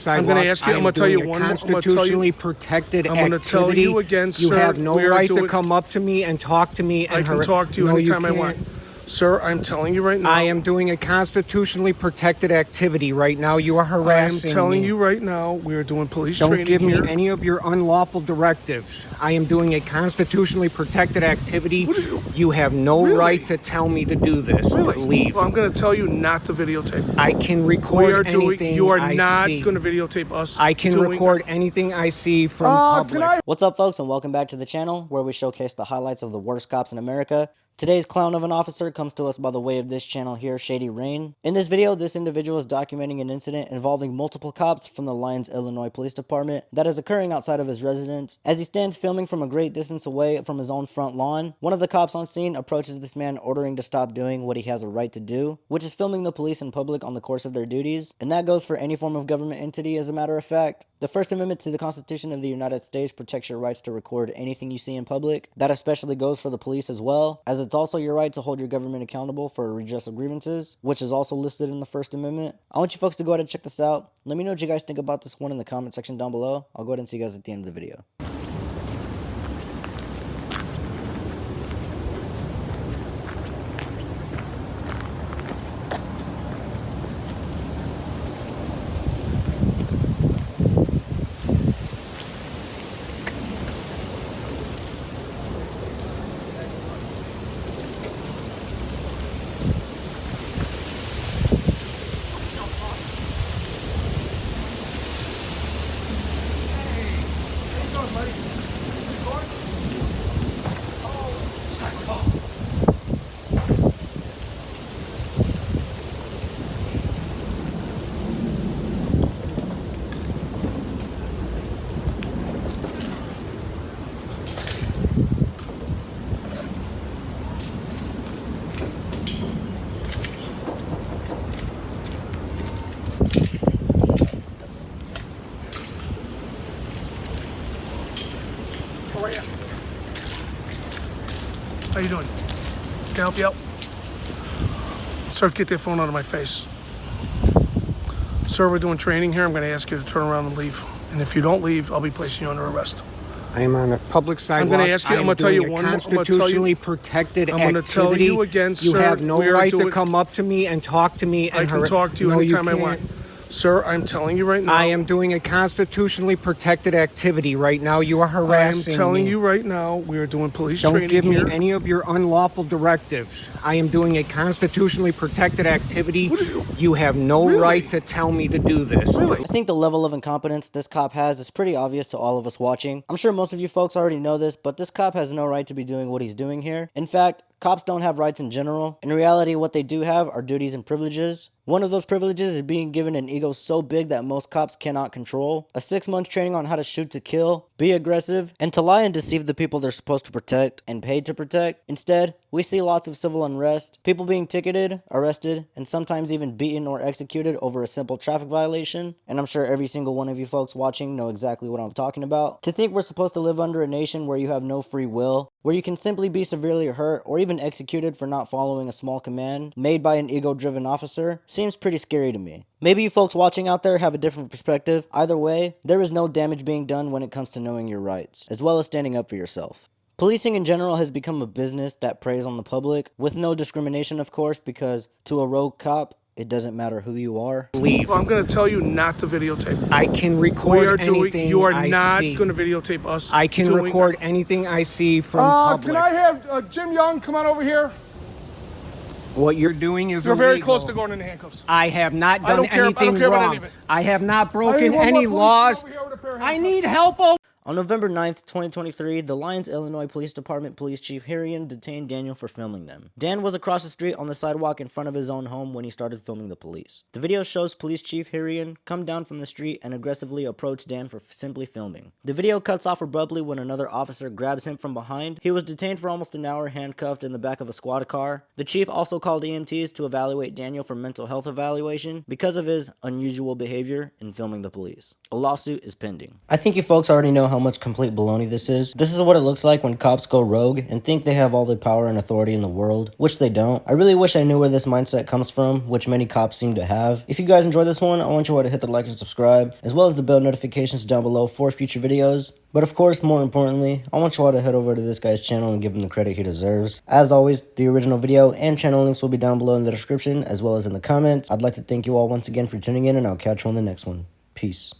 I'm going to ask you. I'm going to tell you one. Constitutionally protected activity. I'm going to tell you again, sir. You have no right to come up to me and talk to me. I can talk to you anytime I want. Sir, I'm telling you right now. I am doing a constitutionally protected activity right now. You are harassing me. I am telling you right now, we are doing police training here. Don't give me any of your unlawful directives. I am doing a constitutionally protected activity. You have no right to tell me to do this. To leave. Well, I'm going to tell you not to videotape. I can record anything You are I not see. going to videotape us. I can record anything I see from public. What's up, folks, and welcome back to the channel where we showcase the highlights of the worst cops in America. Today's clown of an officer comes to us by the way of this channel here, Shady Rain. In this video, this individual is documenting an incident involving multiple cops from the Lyons, Illinois Police Department that is occurring outside of his residence. As he stands filming from a great distance away from his own front lawn, one of the cops on scene approaches this man ordering to stop doing what he has a right to do, which is filming the police in public on the course of their duties. And that goes for any form of government entity, as a matter of fact. The First Amendment to the Constitution of the United States protects your rights to record anything you see in public. That especially goes for the police as well, as it's also your right to hold your government accountable for redress of grievances, which is also listed in the First Amendment. I want you folks to go ahead and check this out. Let me know what you guys think about this one in the comment section down below. I'll go ahead and see you guys at the end of the video. How you doing? Can I help you out? Sir, get that phone out of my face. Sir, we're doing training here. I'm going to ask you to turn around and leave. And if you don't leave, I'll be placing you under arrest. I am on a public sidewalk. I'm going to ask you. I'm going to tell you one more. Constitutionally protected activity. I'm going to tell you again, sir. You have no right to come up to me and talk to me. I can talk to you anytime I want. Sir, I'm telling you right now. I am doing a constitutionally protected activity right now. You are harassing me. I'm telling you right now, we are doing police training here. Don't give me any of your unlawful directives. I am doing a constitutionally protected activity. You have no right to tell me to do this. I think the level of incompetence this cop has is pretty obvious to all of us watching. I'm sure most of you folks already know this, but this cop has no right to be doing what he's doing here. In fact, cops don't have rights in general. In reality, what they do have are duties and privileges. One of those privileges is being given an ego so big that most cops cannot control. A 6-month training on how to shoot to kill, be aggressive, and to lie and deceive the people they're supposed to protect and paid to protect. Instead, we see lots of civil unrest, people being ticketed, arrested, and sometimes even beaten or executed over a simple traffic violation. And I'm sure every single one of you folks watching know exactly what I'm talking about. To think we're supposed to live under a nation where you have no free will, where you can simply be severely hurt or even executed for not following a small command made by an ego-driven officer, seems pretty scary to me. Maybe you folks watching out there have a different perspective. Either way, there is no damage being done when it comes to knowing your rights, as well as standing up for yourself. Policing in general has become a business that preys on the public, with no discrimination of course, because to a rogue cop, it doesn't matter who you are. Leave. Well, I'm going to tell you not to videotape. I can record anything You are I not see. going to videotape us. I can record anything I see from public. Can I have Jim Young come on over here? What you're doing is You're illegal. very close to going into handcuffs. I have not done anything I don't care wrong. about any of it. I have not broken any laws. I need help. On November 9th, 2023, the Lyons, Illinois Police Department Police Chief Herian detained Daniel for filming them. Dan was across the street on the sidewalk in front of his own home when he started filming the police. The video shows Police Chief Herian come down from the street and aggressively approach Dan for simply filming. The video cuts off abruptly when another officer grabs him from behind. He was detained for almost an hour, handcuffed in the back of a squad car. The chief also called EMTs to evaluate Daniel for mental health evaluation because of his unusual behavior in filming the police. A lawsuit is pending. I think you folks already know how how much complete baloney this is. This is what it looks like when cops go rogue and think they have all the power and authority in the world, which they don't. I really wish I knew where this mindset comes from, which many cops seem to have. If you guys enjoyed this one, I want you all to hit the like and subscribe, as well as the bell notifications down below for future videos. But of course, more importantly, I want you all to head over to this guy's channel and give him the credit he deserves. As always, the original video and channel links will be down below in the description, as well as in the comments. I'd like to thank you all once again for tuning in, and I'll catch you on the next one. Peace.